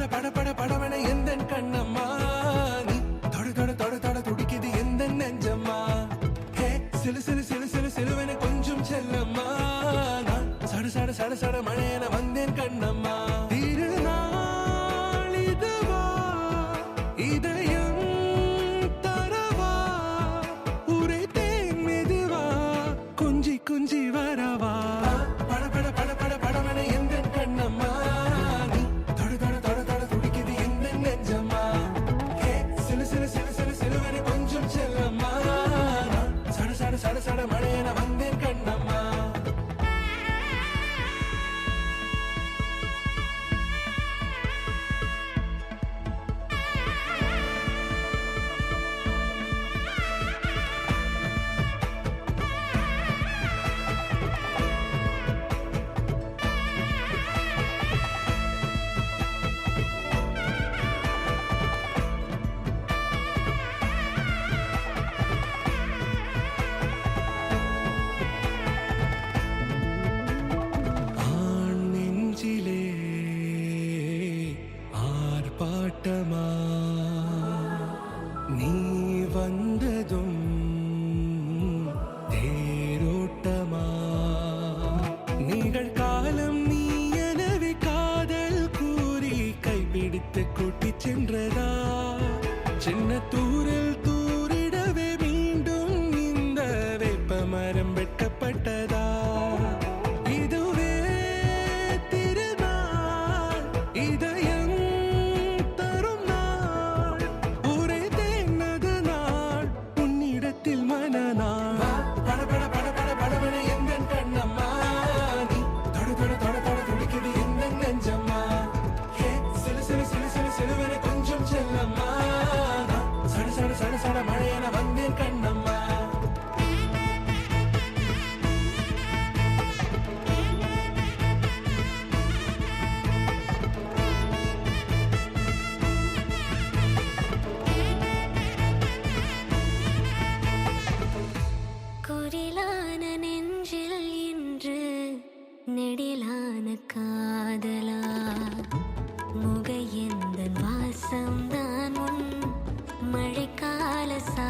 பட பட படவன எந்த கண்ணம்மா நீ தொட தொட தொட தொட துடிக்குது எந்த நெஞ்சம்மா ஹே சிலு சிலு சிலு சிலு சிலுவன கொஞ்சம் செல்லம்மா நான் சட சட சட சட மழையன வந்தேன் கண்ணம்மா திருநாள் இதுவா இதயம் தரவா உரைத்தேன் மெதுவா குஞ்சி குஞ்சி வரவா பட பட பட பட படவன எந்த கண்ணம்மா நீ தொட தொட தொட தொட துடிக்குது எந்த நெஞ்சம்மா ஹே சிலு சிலு சிலு சிலு சிலுவன கொஞ்சம் செல்லம்மா நான் சட சட சட சட மழையன வந்தேன் கண்ணம்மா ஆர்ப்பாட்டமா நீ வந்ததும் தேரோட்டமா நிகழ்காலம் நீ எனவே காதல் கூறி கைப்பிடித்து கூட்டிச் சென்றதா சின்ன தூரல் தூரிடவே மீண்டும் இந்த வேப்ப மரம் வெட்டப்பட்டதா இதுவே திருநாள் இதயம் தரும் நாள் உரைத்தேனது நாள் உன்னிடத்தில் மனநாள் பட பட பட பட படவன எந்த கண்ணம்மா நீ தொட தொட தொட தொட துடிக்குது எந்த நெஞ்சம்மா ஹே சிலு சிலு சிலு சிலு சிலுவன கொஞ்சம் செல்லம்மா நான் சட சட சட சட மழையன வந்தேன் கண்ணம்மா குரிலான நெஞ்சில் இன்று நெடிலான காதலா முக எந்த வாசம்தான் உன் மழைக்கால சா